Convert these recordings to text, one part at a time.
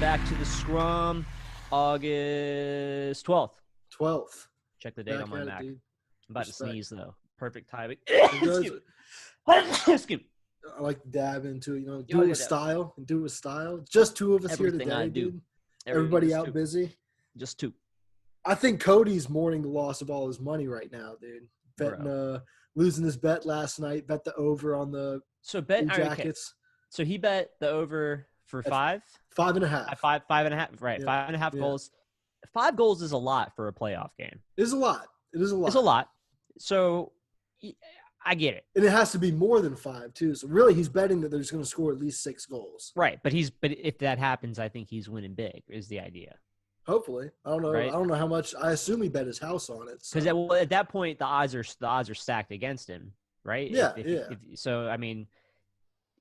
back to the Scrum, August 12th. 12th. Check the date Back on my at it, Mac. dude. I'm about Respect. to sneeze, though. Perfect timing. Excuse Excuse me. I like to dab into it, Oh, do it yeah, with style and do it with style. Just two of us Everything here I today, do. dude. Everybody just out two. busy. Just two. I think Cody's mourning the loss of all his money right now, dude. Betting, losing his bet last night. Bet the over on the Blue Jackets. So he bet the over for 5? 5.5. Five and a half. Right. Yeah. 5.5 Yeah. goals. 5 goals is a lot for a playoff game. It is a lot. It's a lot. So I get it. And it has to be more than 5 too. So really, he's betting that they're just going to score at least 6 goals. Right. But if that happens, I think he's winning big. Is the idea. Hopefully, I don't know. Right? I don't know how much. I assume he bet his house on it. Because at that point, the odds are stacked against him, right? Yeah, So I mean,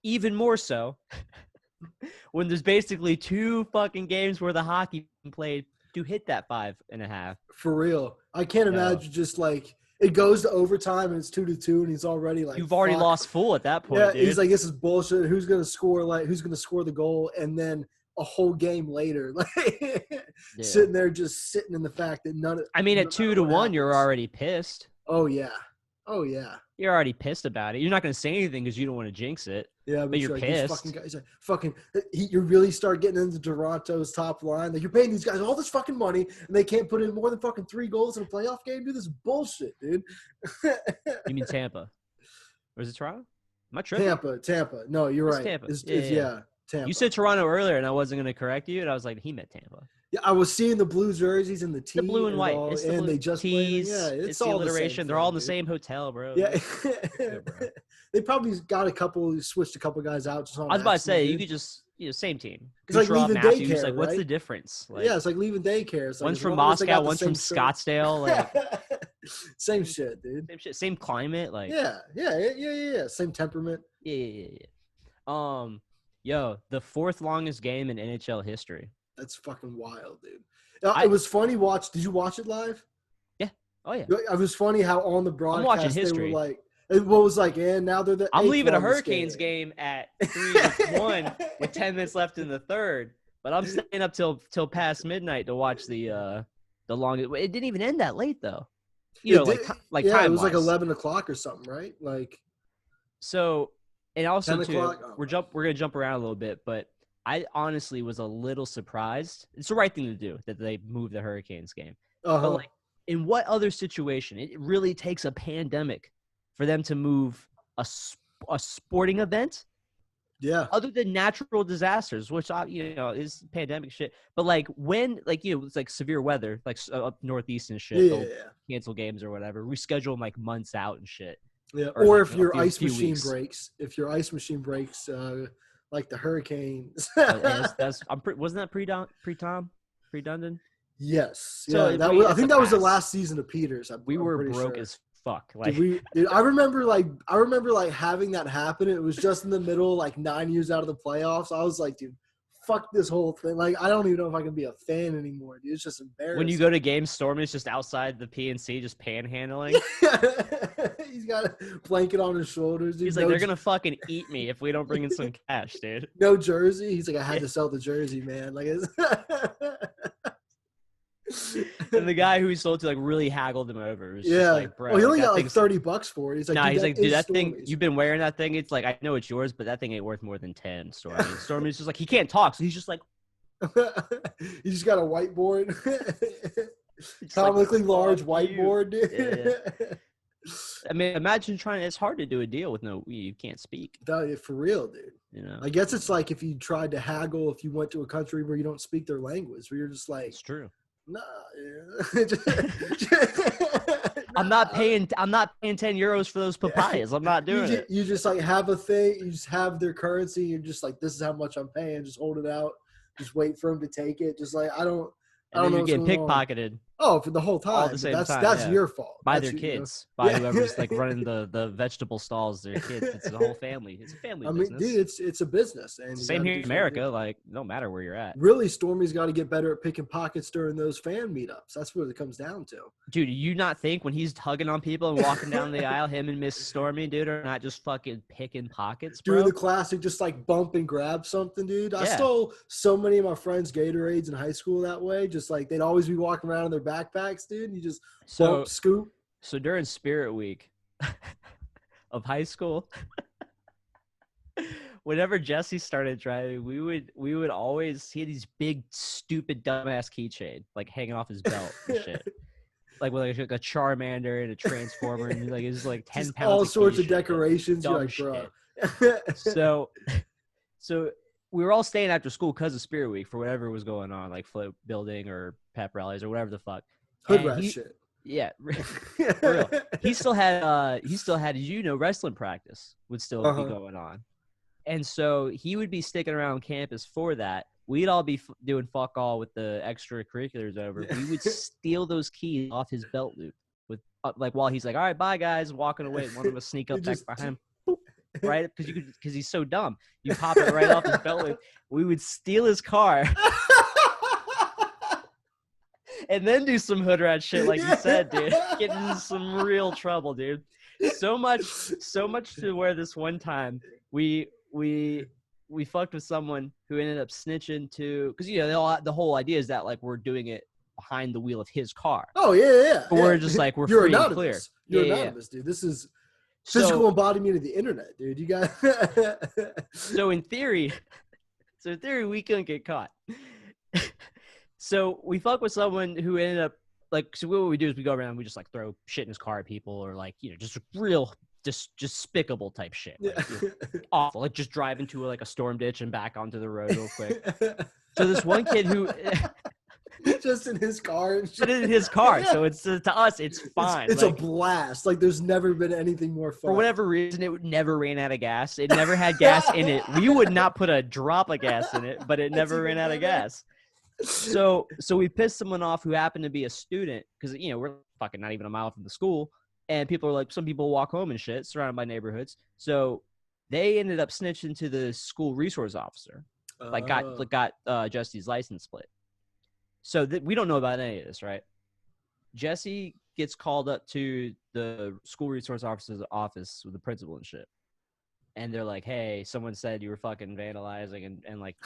even more so when there's basically 2 fucking games where the hockey played to hit that 5.5. For real, I can't imagine just like it goes to overtime and it's 2-2, and he's already like, you've already lost full at that point. Yeah, dude. He's like, this is bullshit. Who's gonna score? Who's gonna score the goal? And then a whole game later, sitting there just sitting in the fact that none of. I mean, at 2-1, you're already pissed. Oh yeah. You're already pissed about it. You're not going to say anything because you don't want to jinx it. Yeah, but you're like, pissed. These fucking guys, you really start getting into Toronto's top line. Like, you're paying these guys all this fucking money, and they can't put in more than fucking 3 goals in a playoff game. Dude, this is bullshit, dude. You mean Tampa? Or is it Toronto? Am I tripping? Tampa. No, you're right. Tampa. Yeah, Tampa. You said Toronto earlier, and I wasn't going to correct you, and I was like, he meant Tampa. Yeah, I was seeing the blue jerseys and the T. The blue and white. All, It's the and blue they just tees. Yeah, it's all the alliteration. They're all in the same hotel, bro. Yeah. Good, bro. They probably switched a couple guys out. Just on I was about to say, dude. you could just, same team. It's like leaving daycare, like, what's right? the difference? Like, yeah, it's like leaving daycare. Like, one's from Moscow, one's from Scottsdale. Like, same shit, dude. Same shit, same climate. Like, yeah. Same temperament. Yeah. Yo, the 4th longest game in NHL history. That's fucking wild, dude. It was funny. Did you watch it live? Yeah. Oh yeah. It was funny how on the broadcast I'm watching history. They were like, what was like, and now they're the. I'm leaving a Hurricanes game at 3-1 with 10 minutes left in the 3rd, but I'm staying up till past midnight to watch the longest. It didn't even end that late though. It was like 11 o'clock or something, right? Like. So, and also too, we're gonna jump around a little bit, but I honestly was a little surprised. It's the right thing to do that they moved the Hurricanes game. But like, in what other situation? It really takes a pandemic for them to move a sporting event. Yeah. Other than natural disasters, which is pandemic shit. But like when it's like severe weather, like up northeast and shit. Yeah. Cancel games or whatever. We schedule them like months out and shit. Yeah. Or like, if your ice machine breaks. If your ice machine breaks. Like the Hurricanes. Wasn't that pre-Dundon? Yes. So yeah, I think that was the last season of Peters. We were broke as fuck. Like, dude, I remember having that happen. It was just in the middle, like 9 years out of the playoffs. I was like, dude, fuck this whole thing. Like, I don't even know if I can be a fan anymore, dude. It's just embarrassing. When you go to game, Storm is just outside the PNC, just panhandling. He's got a blanket on his shoulders. Dude. He's like, they're going to fucking eat me if we don't bring in some cash, dude. No jersey. He's like, I had to sell the jersey, man. Like, and the guy who he sold to like really haggled him over. It was just like, bro, he only got like $30 for it. He's like, dude, that thing, you've been wearing that thing. It's like, I know it's yours, but that thing ain't worth more than 10. Stormy's just like, he can't talk, so he's just like, he just got a whiteboard, comically large whiteboard, dude. Yeah. I mean, imagine it's hard to do a deal with you can't speak. For real, dude. You know, I guess it's like if you tried to haggle, if you went to a country where you don't speak their language, where you're just like, it's true. Nah. I'm not paying 10 euros for those papayas. I'm not doing it. You just like have a thing. You just have their currency. You're just like, this is how much I'm paying. Just hold it out. Just wait for them to take it. Just like, I don't know. You're getting pickpocketed. Oh, for the whole time. All at the same time. That's your fault. By that's their kids. By whoever's like running the vegetable stalls, their kids. It's a whole family. It's a family business. Dude, it's a business. And same here in America. Like, no matter where you're at. Really, Stormy's got to get better at picking pockets during those fan meetups. That's what it comes down to. Dude, do you not think when he's hugging on people and walking down the aisle, him and Miss Stormy, dude, are not just fucking picking pockets, bro? Dude, the classic just like bump and grab something, dude. I stole so many of my friends' Gatorades in high school that way. Just like they'd always be walking around in their backpacks, dude. You just bump, scoop. So during Spirit Week of high school, whenever Jesse started driving, we would always, he had these big, stupid, dumbass keychain, like hanging off his belt and shit. Like with like a Charmander and a Transformer, and like it's like 10 just pounds. All sorts of decorations. You're like, bro. So we were all staying after school because of Spirit Week for whatever was going on, like float building or pep rallies or whatever the fuck. Hood rat shit. Yeah, for real. He still had wrestling practice would still be going on. And so he would be sticking around campus for that. We'd all be doing fuck all with the extracurriculars over. We would steal those keys off his belt loop with like while he's like, all right, bye guys, walking away. One of us sneak up back behind him, boop, right? Because he's so dumb. You pop it right off his belt loop. We would steal his car. And then do some hood rat shit, like you said, dude. Get into some real trouble, dude. So much to where this one time we fucked with someone who ended up snitching to, because the whole idea is that like we're doing it behind the wheel of his car. Oh yeah. But we're just like we're You're free anonymous. and clear. You're anonymous, dude. This is physical embodiment of the internet, dude. You got. So in theory, we couldn't get caught. So we fuck with someone who ended up like, so what we do is we go around and we just like throw shit in his car at people, or like, just real despicable type shit. Like, awful. Like just drive into like a storm ditch and back onto the road real quick. So this one kid who just in his car and shit. In his car. So it's to us, it's fine. It's like, a blast. Like there's never been anything more fun. For whatever reason, it never ran out of gas. It never had gas in it. We would not put a drop of gas in it, but it never ran out of gas. So we pissed someone off who happened to be a student, because we're fucking not even a mile from the school, and people are like, some people walk home and shit, surrounded by neighborhoods. So they ended up snitching to the school resource officer, got Jesse's license split. So we don't know about any of this, right? Jesse gets called up to the school resource officer's office with the principal and shit, and they're like, hey, someone said you were fucking vandalizing and like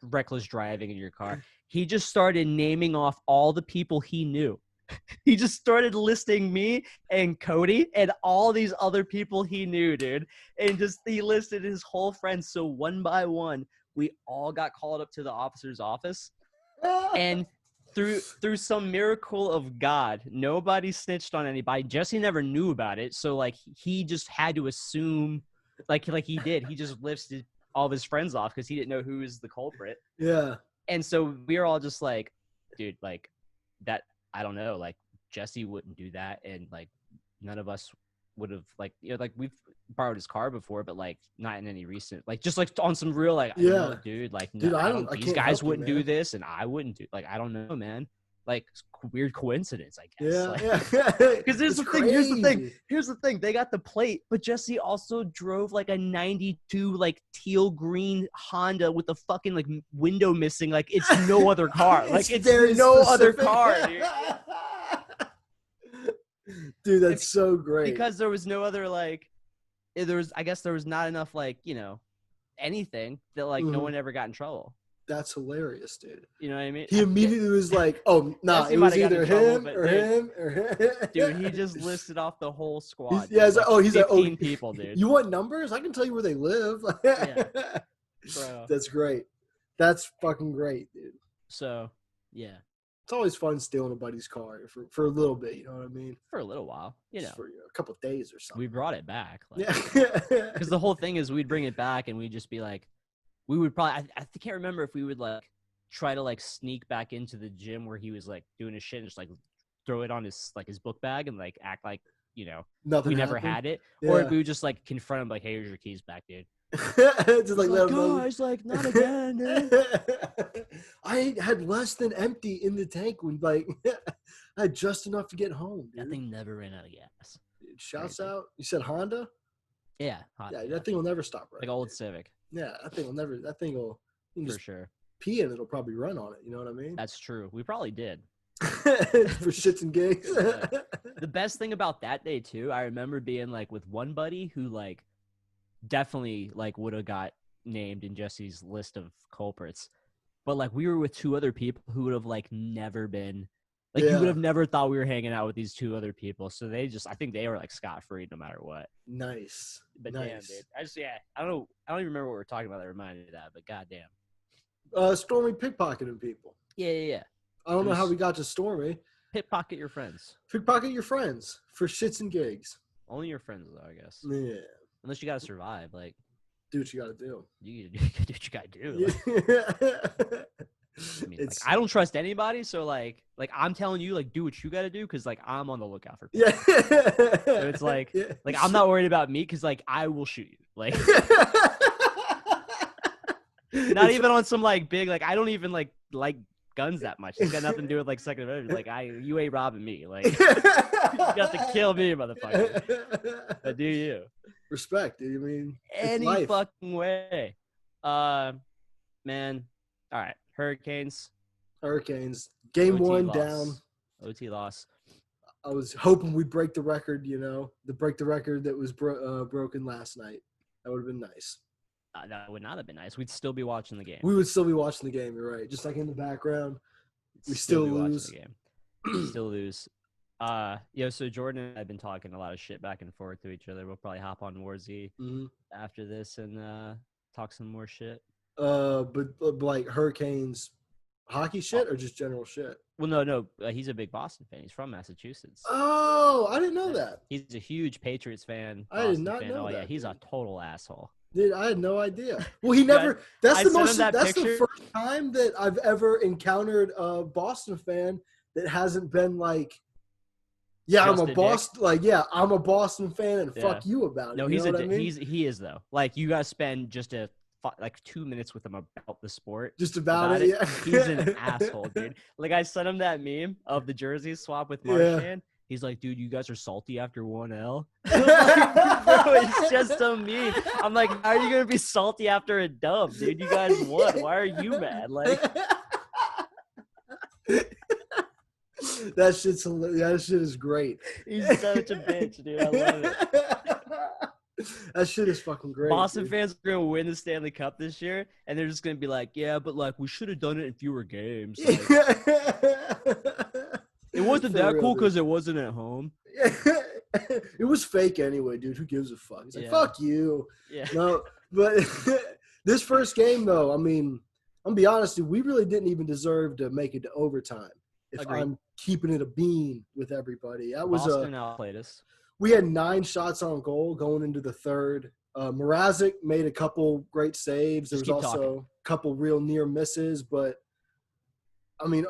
reckless driving in your car. He just started naming off all the people he knew. He just started listing me and Cody and all these other people he knew, dude. And he listed his whole friends. So one by one, we all got called up to the officer's office. And through some miracle of God, nobody snitched on anybody. Jesse never knew about it. So like he just had to assume like he did. He just listed all of his friends off because he didn't know who was the culprit. Yeah. And so we were all just like, dude, like that, I don't know, like Jesse wouldn't do that. And like none of us would have like, like we've borrowed his car before, but like not in any recent, like just like on some real, like, yeah, dude, like, dude, no, these guys wouldn't do this. And I wouldn't do, like, I don't know, man. Like weird coincidence, I guess. Yeah, Because here's the thing. They got the plate, but Jesse also drove like a 92 like teal green Honda with the fucking like window missing. Like it's no other car. Like it's no other car, dude. Dude, that's so great. Because there was no other like, I guess there was not enough like anything that like no one ever got in trouble. That's hilarious, dude. You know what I mean? He immediately was like, "Oh, nah, it was either him or him or him." Dude, he just listed off the whole squad. He's like, 15 people, dude. You want numbers? I can tell you where they live. Yeah, bro. That's great. That's fucking great, dude. So, yeah. It's always fun stealing a buddy's car for a little bit, you know what I mean? For a little while, for a couple of days or something. We brought it back. Like, yeah. Because the whole thing is we'd bring it back and we'd just be like, we would probably, I can't remember if we would like try to like sneak back into the gym where he was like doing his shit and just like throw it on his book bag and like act like, nothing we never happened. Had it. Yeah. Or we would just like confront him like, hey, here's your keys back, dude. Just like let him know. Guys, like not again, man. I had less than empty in the tank when like I had just enough to get home, dude. That thing never ran out of gas. Dude, shouts out. You said Honda? Yeah. Yeah, that thing will never stop running. Like old Civic. Yeah, that thing will for sure. Pee and it'll probably run on it. You know what I mean? That's true. We probably did. For shits and gigs. The best thing about that day too, I remember being like with one buddy who like definitely like would have got named in Jesse's list of culprits, but like we were with two other people who would have like never been like you would have never thought we were hanging out with these two other people. So I think they were like scot free no matter what. Nice. But damn, dude, I don't even remember what we were talking about that reminded me of that, but goddamn. Stormy pickpocketing people. Yeah. I don't know how we got to Stormy. Pickpocket your friends. Pickpocket your friends for shits and gigs. Only your friends, though, I guess. Yeah. Unless you got to survive. Like, do what you got to do. You do what you got to do. Like, I mean, like, I don't trust anybody. So, like I'm telling you, like, do what you got to do because, like, I'm on the lookout for people. Yeah. So it's like I'm not worried about me because, like, I will shoot you. Like, not even on some, like, big, like, I don't even, like guns that much. It's got nothing to do with like Second Amendment. Like you ain't robbing me. Like you got to kill me, motherfucker. But do you? Respect, dude. I mean, any fucking way. Man. All right. Hurricanes. Game OT 1 loss. down. OT loss. I was hoping we'd break the record. Break the record that was broken last night. That would have been nice. That would not have been nice. We'd still be watching the game. We would still be watching the game. You're right. Just like in the background, we still lose. The game. Still lose. So Jordan and I have been talking a lot of shit back and forth to each other. We'll probably hop on Warzy after this and talk some more shit. But like Hurricanes hockey shit or just general shit? Well, no. He's a big Boston fan. He's from Massachusetts. Oh, I didn't know that. He's a huge Patriots fan. I did not know that. Yeah, he's a total asshole. Dude, I had no idea. Well, he never. That's the first time that I've ever encountered a Boston fan that hasn't been like, "Yeah, I'm a Boston." Like, yeah, I'm a Boston fan, and fuck you about it. No, he is though. Like, you guys spend just 2 minutes with him about the sport. Just about it. Yeah. He's an asshole, dude. Like, I sent him that meme of the jersey swap with Marchand. Yeah. He's like, dude, you guys are salty after 1L. Like, bro, it's just a meme. I'm like, how are you going to be salty after a dub, dude? You guys won. Why are you mad? Like, that shit is great. He's such a bitch, dude. I love it. That shit is fucking great. Boston fans are going to win the Stanley Cup this year, and they're just going to be like, yeah, but, like, we should have done it in fewer games. Like, it wasn't that cool because it wasn't at home. It was fake anyway, dude. Who gives a fuck? He's like, fuck you. Yeah. No, but this first game, though, I mean, I'm going to be honest, dude, we really didn't even deserve to make it to overtime. If Agreed. I'm keeping it a bean with everybody. That was Boston outplayed us. We had 9 shots on goal going into the third. Mrazek made a couple great saves. There was also a couple real near misses, but I mean,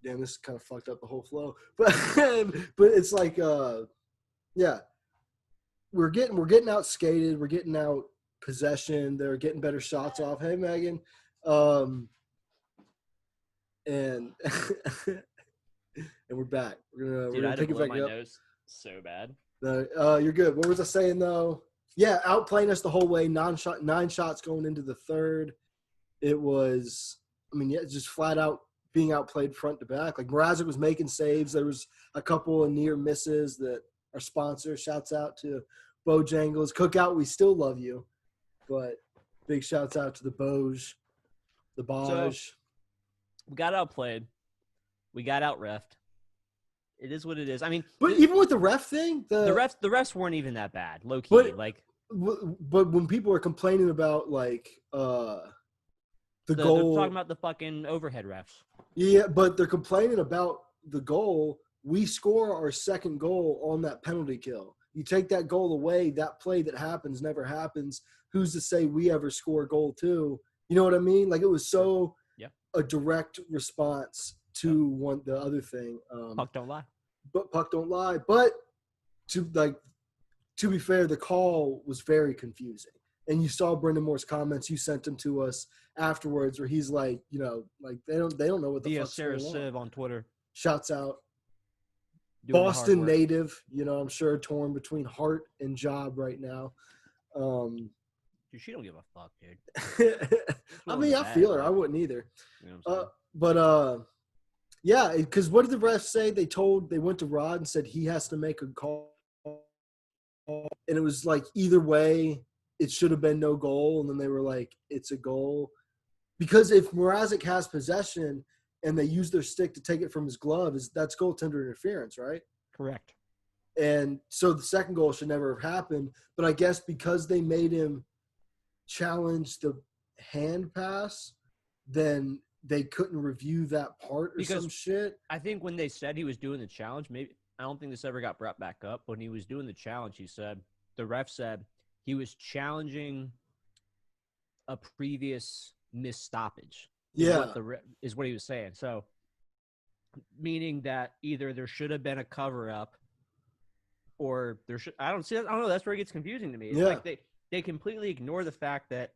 damn, this kind of fucked up the whole flow. But it's like, yeah, we're getting out skated. We're getting out possession. They're getting better shots off. Hey, Megan. And we're back. We're gonna take it back up. Nose so bad. You're good. What was I saying though? Yeah, outplaying us the whole way. 9 shots going into the third. It was, I mean, yeah, just flat out being outplayed front to back. Like Mrazek was making saves. There was a couple of near misses that our sponsor, shouts out to Bojangles Cookout. We still love you, but big shouts out to the Boj, the Boj. So, we got outplayed. We got out-reffed. It is what it is. I mean, but even with the ref thing, the refs weren't even that bad, low key. But when people are complaining about like the goal, they're talking about the fucking overhead refs. Yeah, but they're complaining about the goal. We score our second goal on that penalty kill. You take that goal away, that play that happens never happens. Who's to say we ever score a goal too? You know what I mean? Like it was so a direct response to the other thing. Puck don't lie. But puck don't lie. But to be fair, the call was very confusing. And you saw Brendan Moore's comments. You sent them to us afterwards, where he's like, you know, like they don't know what the fuck's Sarah going Civ on. Twitter. Shouts out. Doing Boston native, you know, I'm sure torn between heart and job right now. Dude, she don't give a fuck, dude. I mean, I feel her. I wouldn't either. You know yeah, because what did the refs say? They went to Rod and said he has to make a call, and it was like either way, it should have been no goal, and then they were like, it's a goal, because if Mrazek has possession and they use their stick to take it from his glove, that's goaltender interference, right? Correct. And so the second goal should never have happened, but I guess because they made him challenge the hand pass, then they couldn't review that part or some shit. I think when they said he was doing the challenge, maybe I don't think this ever got brought back up. When he was doing the challenge, the ref said he was challenging a previous missed stoppage. Is what he was saying. So, meaning that either there should have been a cover up, or there should. I don't know. That's where it gets confusing to me. It's like they completely ignore the fact that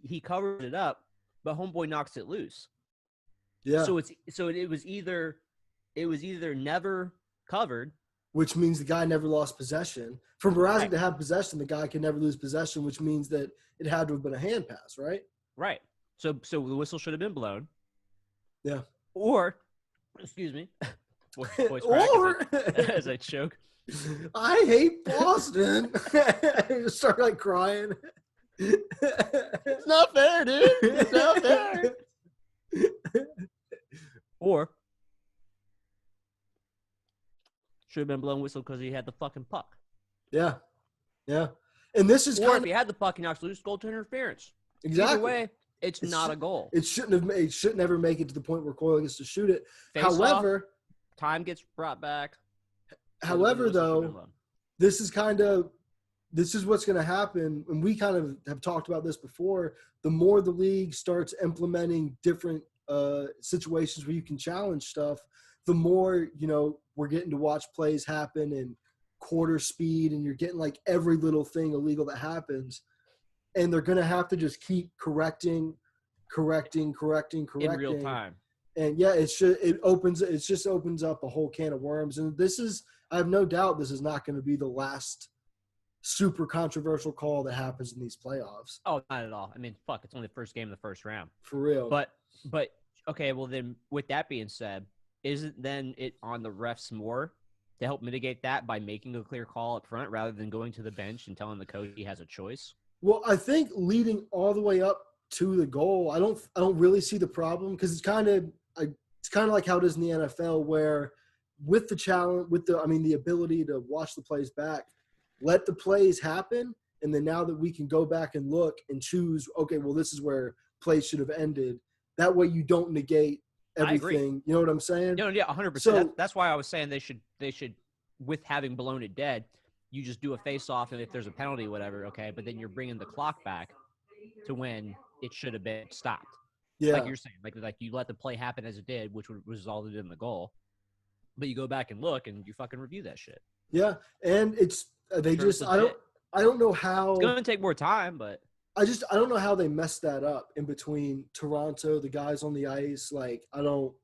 he covered it up, but homeboy knocks it loose. Yeah. So it was either never covered, which means the guy never lost possession. For Mrazek to have possession, the guy can never lose possession, which means that it had to have been a hand pass, right? Right. So the whistle should have been blown. Yeah. Or, excuse me, as I choke. I hate Boston. Start like crying. It's not fair, dude. It's not fair. Or should have been blown whistle because he had the fucking puck. Yeah. Yeah. And this is if he had the puck, he knocks loose, goaltender interference. Exactly. Either way, it's not a goal. It should never make it to the point where Coyle gets to shoot it. However, time gets brought back. However, though, this is what's going to happen, and we kind of have talked about this before. The more the league starts implementing different situations where you can challenge stuff, the more, you know, we're getting to watch plays happen in quarter speed, and you're getting like every little thing illegal that happens, and they're going to have to just keep correcting in real time. And yeah, it just opens up a whole can of worms. And I have no doubt this is not going to be the last super controversial call that happens in these playoffs. Oh, not at all. I mean, fuck, it's only the first game of the first round. For real. But okay, well then, with that being said, isn't then it on the refs more to help mitigate that by making a clear call up front rather than going to the bench and telling the coach he has a choice? Well, I think leading all the way up to the goal, I don't really see the problem, because it's kind of like how it is in the NFL, where with the challenge, the ability to watch the plays back, let the plays happen, and then now that we can go back and look and choose, okay, well, this is where plays should have ended. That way you don't negate everything. You know what I'm saying? No, yeah, 100%. So, that's why I was saying they should, with having blown it dead, you just do a face-off, and if there's a penalty, whatever, okay, but then you're bringing the clock back to when it should have been stopped. Yeah. Like you're saying, like you let the play happen as it did, which resulted in the goal, but you go back and look and you fucking review that shit. Yeah, and I don't know how it's going to take more time, but I don't know how they messed that up in between Toronto, the guys on the ice. Like, I don't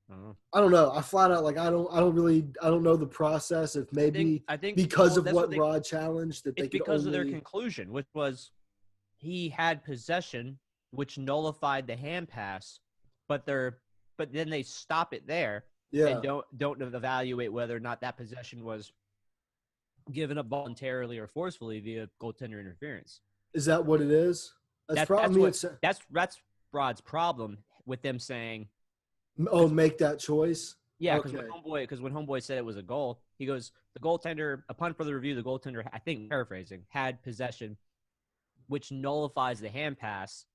know. I flat out, like, I don't know the process. If maybe I think because of what Rod challenged that they could because of their conclusion, which was he had possession, which nullified the hand pass, but then they stop it there and don't evaluate whether or not that possession was given up voluntarily or forcefully via goaltender interference. Is that what it is? That's Rod's problem with them saying, "Oh, make that choice." Yeah, because when Homeboy said it was a goal, he goes, the goaltender, upon further review, the goaltender, I think paraphrasing, had possession, which nullifies the hand pass.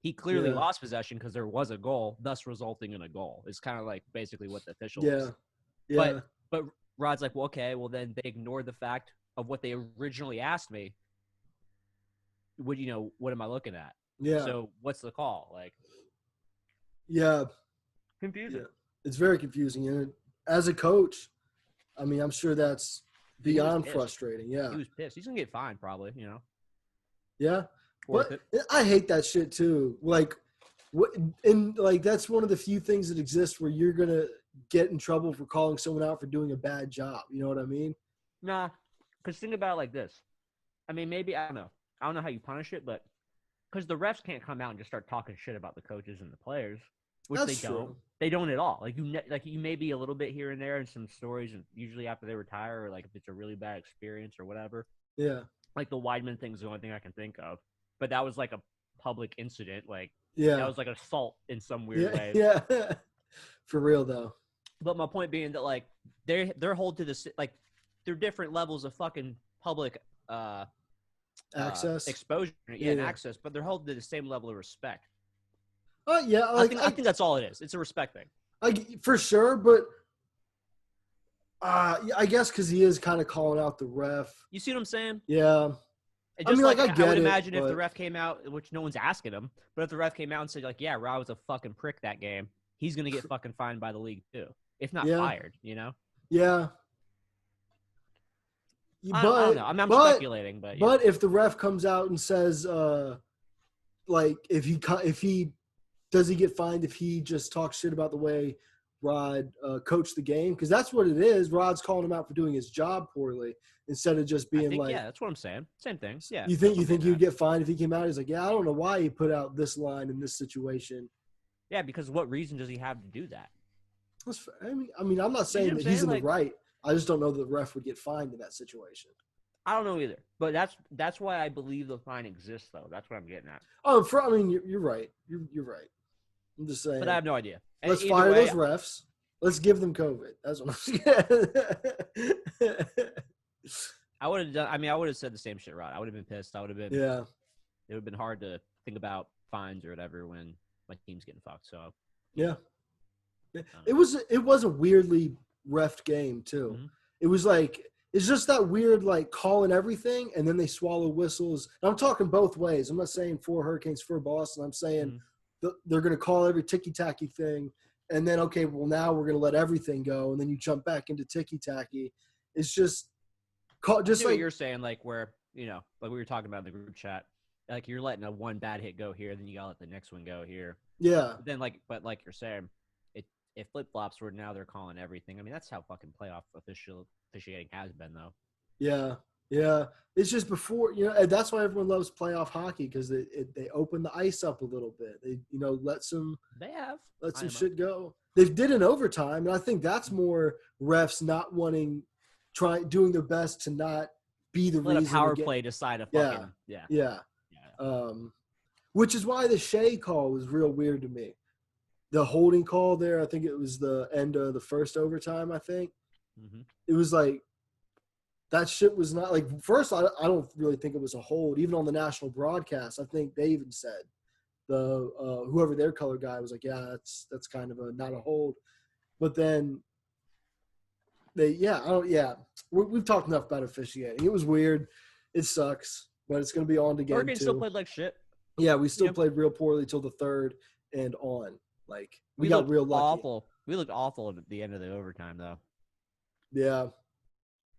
He clearly lost possession because there was a goal, thus resulting in a goal. It's kind of like basically what the official is. Yeah. But Rod's like, well, okay, well then they ignored the fact of what they originally asked me. What am I looking at? Yeah. So what's the call? Like, yeah. Confusing. Yeah. It's very confusing. And as a coach, I mean, I'm sure that's beyond frustrating. Yeah. He was pissed. He's going to get fined probably, Yeah. Worth But it. I hate that shit too. Like, that's one of the few things that exist where you're gonna get in trouble for calling someone out for doing a bad job. You know what I mean? Nah, because think about it like this. I mean, maybe I don't know. I don't know how you punish it, but because the refs can't come out and just start talking shit about the coaches and the players, which That's they don't. true. They don't at all. Like you may be a little bit here and there in some stories, and usually after they retire, or like if it's a really bad experience or whatever. Yeah. Like the Weidman thing is the only thing I can think of, but that was like a public incident. Like that Yeah. was like an assault in some weird Yeah. way. Yeah. For real though. But my point being that like they're hold to this like they're different levels of fucking public Access. exposure, and access, but they're held to the same level of respect. Yeah, like, I think that's all it is. It's a respect thing. For sure, but I guess because he is kind of calling out the ref. You see what I'm saying? Yeah. I mean, like, I get it. I would imagine if but... the ref came out, which no one's asking him, but if the ref came out and said like, "Yeah, Rod was a fucking prick that game," he's gonna get fucking fined by the league too, if not fired. You know? Yeah. I don't know. I'm speculating, but if the ref comes out and says, like, if he does he get fined if he just talks shit about the way Rod coached the game? Because that's what it is. Rod's calling him out for doing his job poorly instead of just being yeah, that's what I'm saying. Same thing. Yeah. You think you'd get fined if he came out? He's like, yeah, I don't know why he put out this line in this situation. Yeah, because what reason does he have to do that? I mean, I'm not saying that he's in the right. I just don't know that the ref would get fined in that situation. I don't know either, but that's why I believe the fine exists, though. That's what I'm getting at. Oh, I mean, you're right. You're right. I'm just saying. But I have no idea. Let's fire those refs. Let's give them COVID. That's what I'm saying. I would have done. I mean, I would have said the same shit, Rod. I would have been pissed. I would have been. Yeah. It would have been hard to think about fines or whatever when my team's getting fucked. So. Yeah. It was a weirdly reffed game too. Mm-hmm. It was like it's just that weird like calling everything and then they swallow whistles. And I'm talking both ways. I'm not saying for Hurricanes for Boston. I'm saying they're going to call every ticky-tacky thing and then okay, well now we're going to let everything go and then you jump back into ticky-tacky. It's just like what you're saying, like where like we were talking about in the group chat, like you're letting a one bad hit go here, then you gotta let the next one go here. Yeah. But then but like you're saying. If flip-flops were now they're calling everything. I mean, that's how fucking playoff officiating has been, though. Yeah, yeah. It's just before, and that's why everyone loves playoff hockey because they open the ice up a little bit. They, let some shit go. They did in overtime, and I think that's more refs not doing their best to not be the reason. Let a power play decide a fucking yeah. Which is why the Shea call was real weird to me. The holding call there, I think it was the end of the first overtime, I think. Mm-hmm. It was like, that shit was not, like, first, I don't really think it was a hold. Even on the national broadcast, I think they even said, whoever their color guy was like, yeah, that's kind of not a hold. But then, we've talked enough about officiating. It was weird. It sucks, but it's going to be on again, Hurricanes still played like shit. Yeah, we still played real poorly till the third and on. Like we got real lucky. Awful. We looked awful at the end of the overtime, though. Yeah.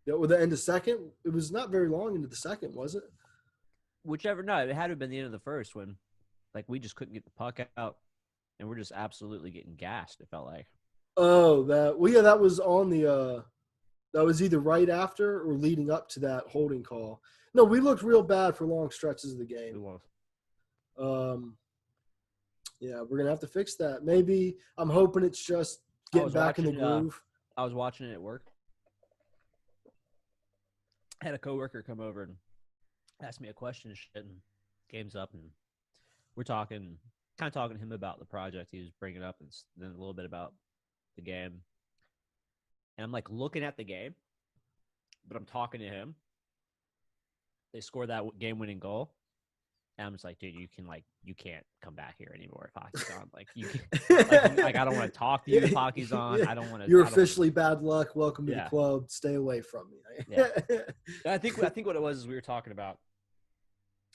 With the end of second, it was not very long into the second, was it? No, it had to have been the end of the first when, like, we just couldn't get the puck out, and we're just absolutely getting gassed. It felt like. Oh, that was on the. That was either right after or leading up to that holding call. No, we looked real bad for long stretches of the game. It was. Yeah, we're going to have to fix that. Maybe I'm hoping it's just getting back in the groove. I was watching it at work. I had a coworker come over and ask me a question and shit, and game's up, and we're talking to him about the project he was bringing up and then a little bit about the game. And I'm, like, looking at the game, but I'm talking to him. They scored that game-winning goal. And I'm just like, dude, you can't come back here anymore if hockey's on. Like, like I don't want to talk to you if hockey's on. I don't want to. You're officially bad luck. Welcome to the club. Stay away from me. Yeah. I think what it was is we were talking about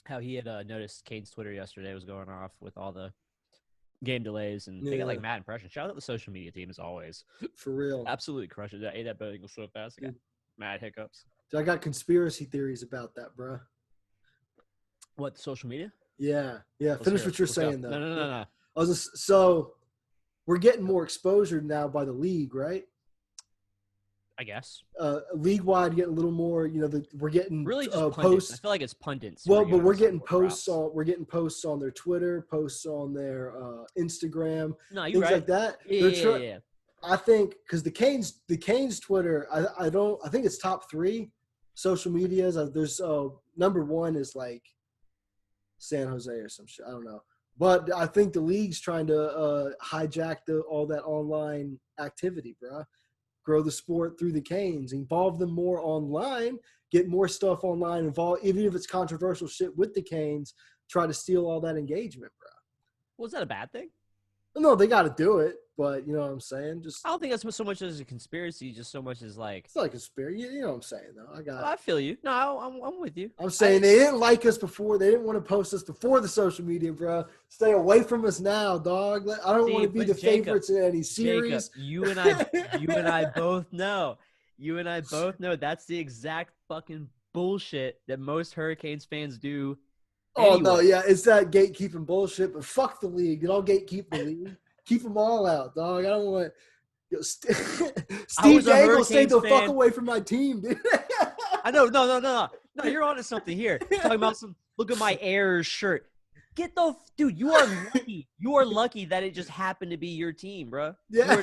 how he had noticed Cade's Twitter yesterday was going off with all the game delays, and they got like mad impressions. Shout out to the social media team as always. For real, absolutely crushes it. I ate that bagel so fast. I got mad hiccups. I got conspiracy theories about that, bro. What, social media? Yeah. Finish what you're saying, though. No. So we're getting more exposure now by the league, right? I guess. League-wide, getting a little more. We're getting really just posts. I feel like it's pundits. Well, but we're getting posts on their Twitter, posts on their Instagram, things like that. Yeah. I think because the Canes Twitter, I think it's top 3 social medias. There's number 1 is like San Jose or some shit. I don't know. But I think the league's trying to hijack all that online activity, bro. Grow the sport through the Canes, involve them more online, get more stuff online, involve, even if it's controversial shit with the Canes, try to steal all that engagement, bro. Was that a bad thing? No, they got to do it, but you know what I'm saying? I don't think that's so much as a conspiracy, just so much as like. It's not a conspiracy. You know what I'm saying, though. I feel you. No, I'm with you. I'm saying they didn't like us before. They didn't want to post us before the social media, bro. Stay away from us now, dog. I don't want to be the favorites in any series. Jacob, you and I both know. You and I both know that's the exact fucking bullshit that most Hurricanes fans do. Oh, no, yeah, it's that gatekeeping bullshit, but fuck the league. Don't gatekeep the league. Keep them all out, dog. I don't want Steve Dangle, stay the fuck away from my team, dude. I know. No, you're onto something here. Talking about look at my Airs shirt. Dude, you are lucky. You are lucky that it just happened to be your team, bro. Yeah.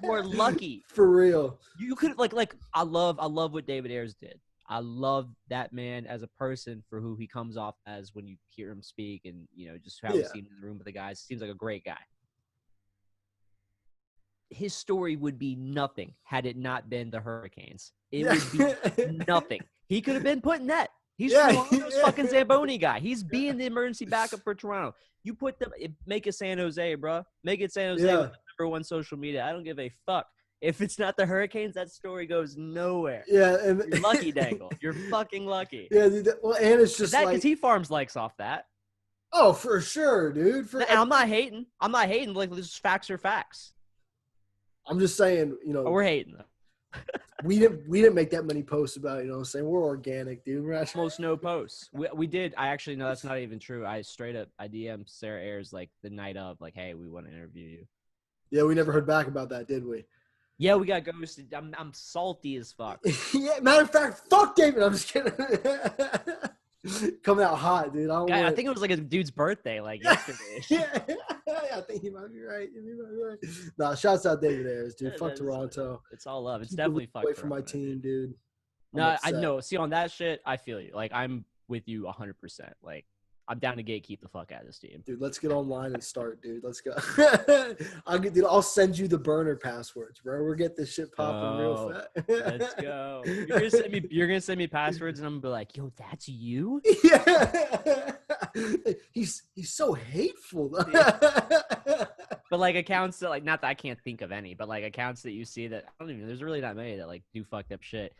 You are lucky. For real. You could like I love what David Ayers did. I love that man as a person for who he comes off as when you hear him speak and, just how we see him in the room with the guys. Seems like a great guy. His story would be nothing had it not been the Hurricanes. It would be nothing. He could have been put in net. He's Toronto's fucking Zamboni guy. He's being the emergency backup for Toronto. You put them, make it San Jose, bro. Make it San Jose with the number 1 social media. I don't give a fuck. If it's not the Hurricanes, that story goes nowhere. Yeah, you're lucky, Dangle. You're fucking lucky. Yeah, well, and it's just because he farms likes off that. Oh, for sure, dude. I'm not hating. Like, this facts are facts. I'm just saying, we're hating though. we didn't make that many posts about it, you know what I'm saying? We're organic, dude. We're almost no posts. We did. I actually no, that's not even true. I DM'd Sarah Ayers like the night of, like, hey, we want to interview you. Yeah, we never heard back about that, did we? Yeah, we got ghosted. I'm salty as fuck. Yeah, matter of fact, fuck David. I'm just kidding. Coming out hot, dude. I think it was like a dude's birthday, like yesterday. Yeah, I think he might be right. Nah, shouts out David Ayers, dude. Fuck Toronto. It's all love. It's definitely fuck away from my team, dude. No, I know. See, on that shit, I feel you. Like, I'm with you 100%. Like, I'm down to gatekeep the fuck out of this team. Dude, let's get online and start, dude. Let's go. I'll send you the burner passwords, bro. We'll get this shit popping real fast. Let's go. You're gonna send me passwords, and I'm gonna be like, "Yo, that's you?" Yeah. He's so hateful. But like accounts that not that I can't think of any, but like accounts that you see that there's really not many that like do fucked up shit.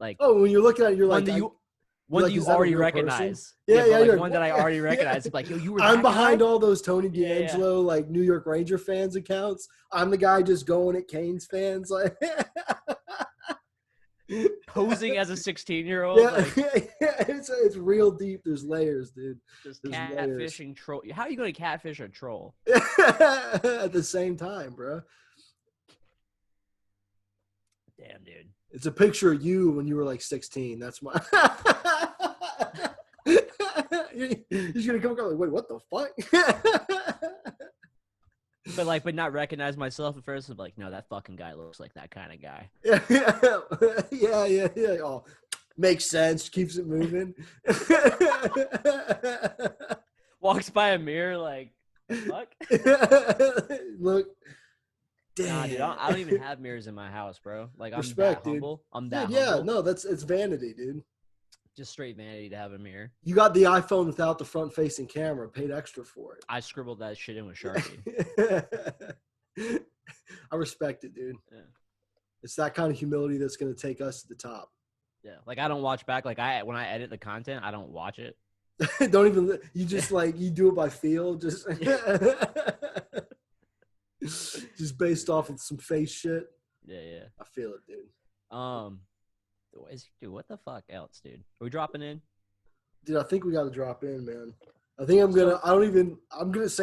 Like, when you're looking at it, you're like. One that you already recognize. Yeah. One that I already recognize. It's like, yo, you were. I'm behind all those Tony D'Angelo, like New York Ranger fans accounts. I'm the guy just going at Canes fans, like posing as a 16-year-old. Yeah, like, it's real deep. There's layers, dude. Just catfishing troll. How are you going to catfish a troll at the same time, bro? Damn, dude. It's a picture of you when you were like 16. That's my. He's gonna come like, wait, what the fuck? but not recognize myself at first. I'm like, no, that fucking guy looks like that kind of guy. Yeah. Oh, makes sense. Keeps it moving. Walks by a mirror like, fuck. Look. Damn. Nah, dude, I don't even have mirrors in my house, bro. Like, I'm Respect, that humble. Dude. I'm that dude, yeah, humble. no, it's vanity, dude. Just straight vanity to have a mirror. You got the iPhone without the front-facing camera. Paid extra for it. I scribbled that shit in with Sharpie. I respect it, dude. Yeah. It's that kind of humility that's going to take us to the top. Yeah, like I don't watch back. Like when I edit the content, I don't watch it. Don't even. You just like you do it by feel. Just. Just based off of some face shit. Yeah. I feel it, dude. Dude, what the fuck else, dude? Are we dropping in? Dude, I think we got to drop in, man. I think I'm supposed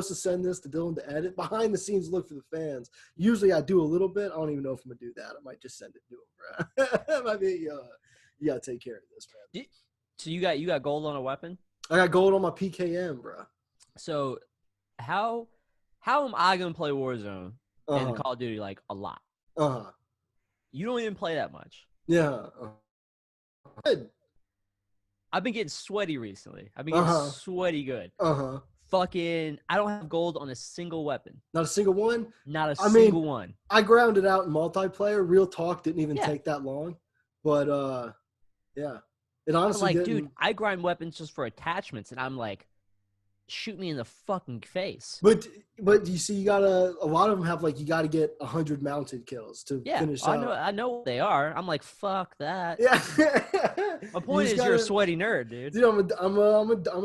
to send this to Dylan to edit. Behind the scenes look for the fans. Usually I do a little bit. I don't even know if I'm going to do that. I might just send it to him, bro. Might be, you got to take care of this, man. So you got gold on a weapon? I got gold on my PKM, bro. So how am I going to play Warzone and Call of Duty like a lot? You don't even play that much. Yeah. Good. I've been getting sweaty recently. I've been getting sweaty good. Fucking, I don't have gold on a single weapon. Not a single one? Not a single one. I grounded out in multiplayer. Real talk didn't even take that long. But, yeah. It honestly didn't. Dude, I grind weapons just for attachments, and I'm like, shoot me in the fucking face. But you see, you gotta. A lot of them have like you gotta get 100 mounted kills to finish out. I know what they are. I'm like, fuck that. Yeah. My point is, you're a sweaty nerd, dude. Dude, I'm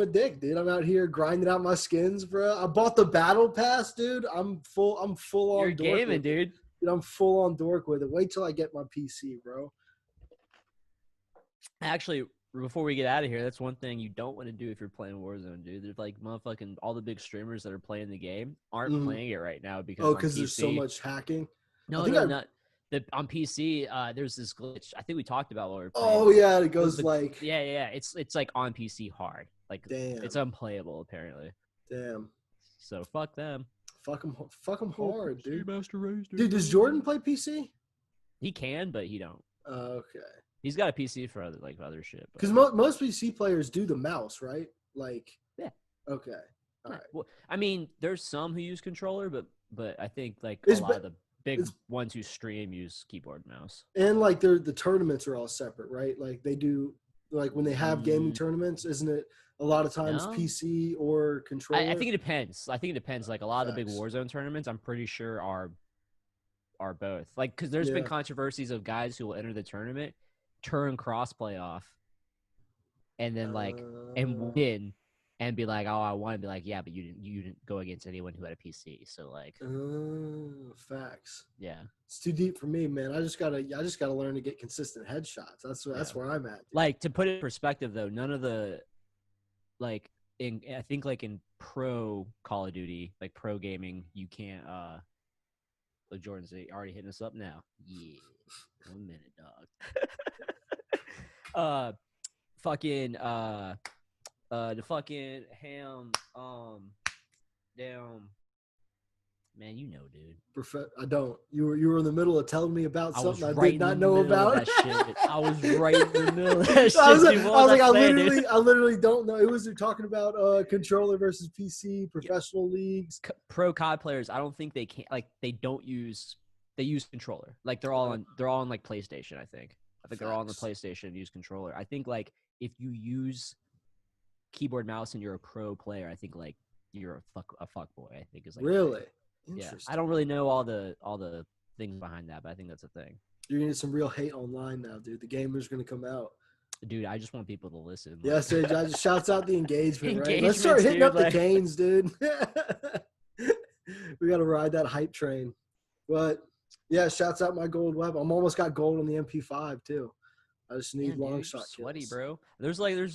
a dick, dude. I'm out here grinding out my skins, bro. I bought the battle pass, dude. I'm full on. You're gaming, dude. Dude, I'm full on dork with it. Wait till I get my PC, bro. Actually, before we get out of here, that's one thing you don't want to do if you're playing Warzone, dude. There's like motherfucking all the big streamers that are playing the game aren't playing it right now because there's so much hacking. No, not. On PC, there's this glitch. I think we talked about what we were playing. Oh yeah, it goes like It's like on PC hard. Like it's unplayable apparently. Damn. So fuck them. Fuck them hard, dude. Master Race, dude, does Jordan play PC? He can, but he don't. Okay. He's got a PC for other shit. Because most PC players do the mouse, right? Like, yeah. Okay. All right. Well, I mean, there's some who use controller, but I think like a lot of the big ones who stream use keyboard and mouse. And like the tournaments are all separate, right? Like they do, like when they have gaming tournaments, isn't it a lot of times PC or controller? I think it depends. Like a lot of the big Warzone tournaments, I'm pretty sure are both. Like, because there's been controversies of guys who will enter the tournament, turn crossplay off, and then and win, and be like, oh, I want to be like, yeah, but you didn't go against anyone who had a PC, so like, facts. Yeah, it's too deep for me, man. I just gotta learn to get consistent headshots. That's where I'm at. Dude. Like, to put it in perspective, though, none of the I think like in pro Call of Duty, like pro gaming, you can't. Look, Jordan's already hitting us up now. Yeah, 1 minute, dog. The fucking ham, damn, man, you know, dude. I don't. You were in the middle of telling me about something I did not know about. I was right in the middle of that shit. I was like, I literally don't know. It was talking about controller versus PC, professional leagues, pro COD players. I don't think they can they use controller. Like they're all on like PlayStation. I think they're all on the PlayStation and use controller. I think like if you use keyboard mouse and you're a pro player, I think like you're a fuck boy. I think is like really. Yeah, I don't really know all the things behind that, but I think that's a thing. You're gonna get some real hate online now, dude. The gamer's gonna come out. Dude, I just want people to listen. Like. Yeah, so I just shouts out the engagement, right? Let's start hitting up the canes, dude. We gotta ride that hype train. But yeah, shouts out my gold weapon. I'm almost got gold on the MP5 too. I just need long shot kills. Sweaty, bro. I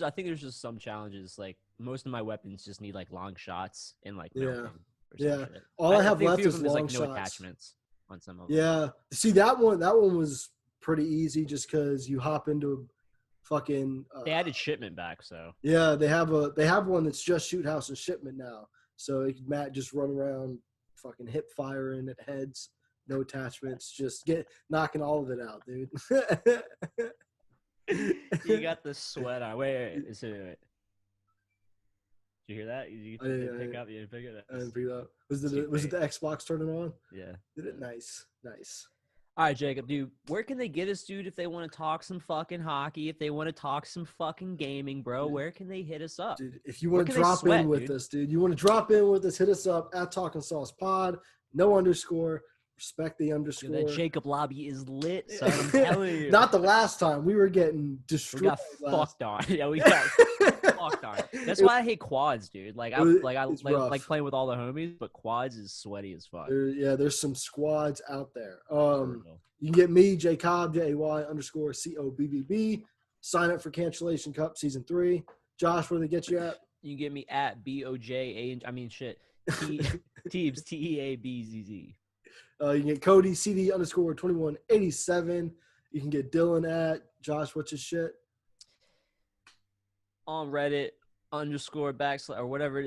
think there's just some challenges. Like most of my weapons just need like long shots and like yeah. All I have left is long shots. No attachments on some of them. Yeah. See that one was pretty easy just because you hop into fucking. They added shipment back, so. Yeah, they have one that's just shoot house and shipment now, so Matt just run around, fucking hip firing at heads, no attachments, just knocking all of it out, dude. You got the sweat on. Wait. Did you hear that? You didn't pick up. I didn't pick it up. Was it the Xbox turning on? Yeah. Did it? Nice. All right, Jacob, dude. Where can they get us, dude? If they want to talk some fucking hockey, if they want to talk some fucking gaming, bro, where can they hit us up? Dude, if you want to drop in with us, dude, hit us up at Talkin Sauce Pod. No _. Respect the _. Dude, that Jacob lobby is lit, son. I'm telling you. Not the last time. We were getting destroyed. We got fucked on. Yeah, we got fucked on. That's why I hate quads, dude. I like playing with all the homies, but quads is sweaty as fuck. There's some squads out there. You can get me, J Cobb, JAY _COBBB. Sign up for Cancellation Cup Season 3. Josh, where do they get you at? You can get me at Teebs, Teabzz. You can get Cody, CD_2187. You can get Dylan at, Josh, what's his shit? On Reddit, _ or whatever I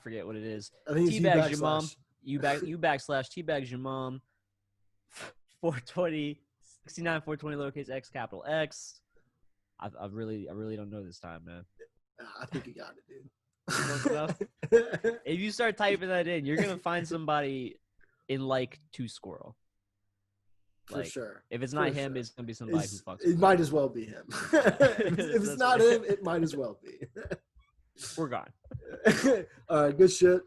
forget what it is. I think it's Teabags your mom. You backslash teabags your mom. 420, 69, 420 lowercase x, capital X. I really don't know this time, man. I think you got it, dude. If you start typing that in, you're gonna find somebody in like 2Squirrel. For sure. If it's not him, it's gonna be somebody who fucks. It might as well be him. if it's not him, it might as well be. We're gone. All right, good shit.